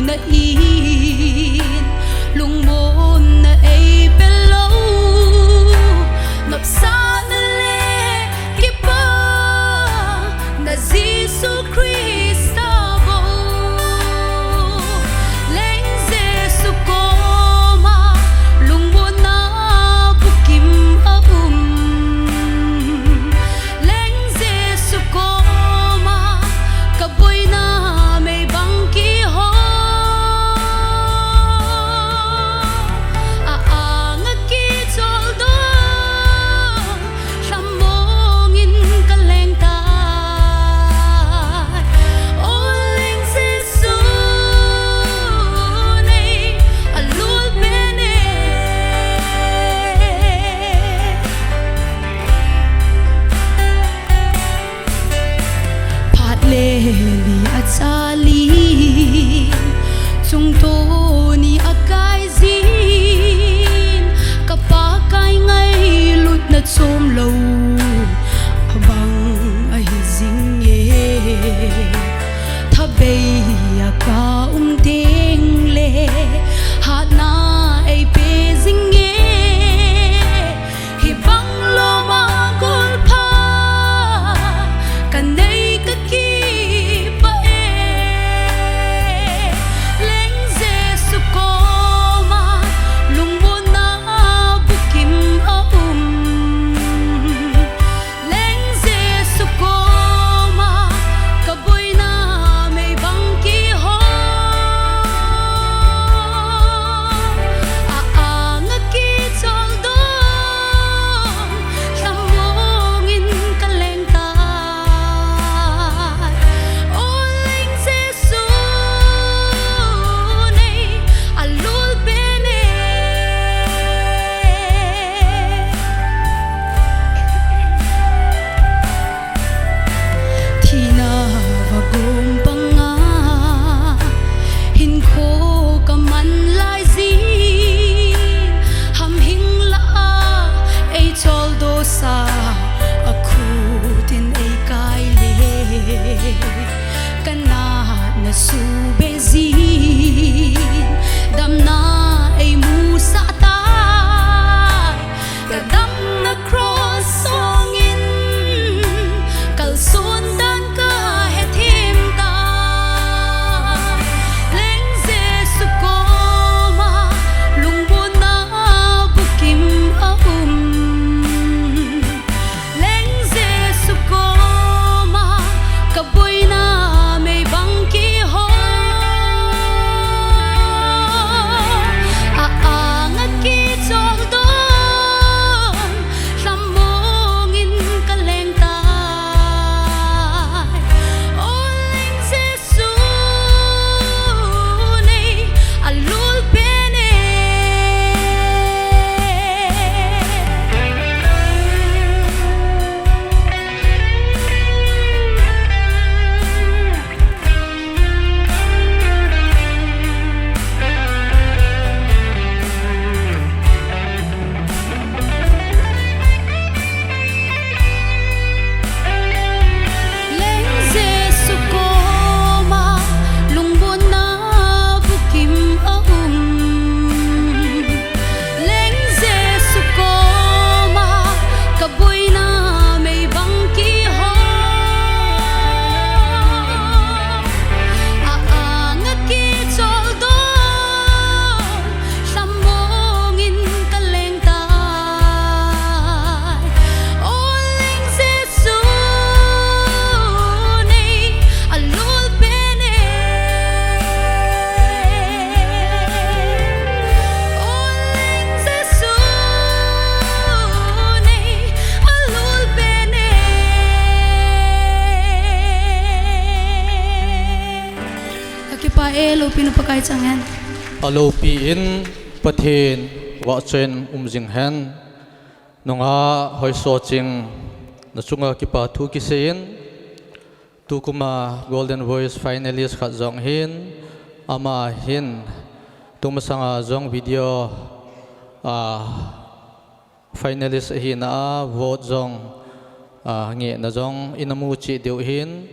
na in lung bom na ay below nop sa na le kipa na Giêsu Christa bo leng Giêsu ko ma lung bon na bukim leng Giêsu ko ma kaboy na may bangki ho aangat kitol do samongin kalengtay o leng Giêsu nay alul bene pat leli at salin chung to ni akay zin kapakay ngay lut na som lâu abang ay zing ye thabay ka ting le hat na ay pe zing ye hibang lo ma gol pa kanay ka ki pa leng Giêsu ko ma lung bon na bukim leng Giêsu ko ma kaboy na may bangki ho aangat kitol do samongin kalengtay o leng Giêsu nay alul bene tina vagom panga hin ko kaman lai zin ham hing la ay chol do sa akutin ay kai le kana na su bezin dam na ay musa tay kadam na cross songin kalsundan ka hetim ta leng Giêsu ko ma lung bon na bukim leng Giêsu ko ma kaboy na may bangki ho aangat kitol doon samongin kalengtay o leng Giêsu nay alul bene leng Giêsu ko ma lung bon na bukim leng Giêsu ko ma kaboy na may bangki ho aangat kitol do samongin kalengtay o leng Giêsu nay alul bene o leng Giêsu nay alul bene kakipaelo pinapakait sangan alo pi in pathin wa chen jing hen nonga hoi so ching na chunga ki pa thu ki sein tu kuma golden voice finalist khat zong hin ama hin tuma sanga zong video finalist hi na vote zong nge na zong inamu chi deu hin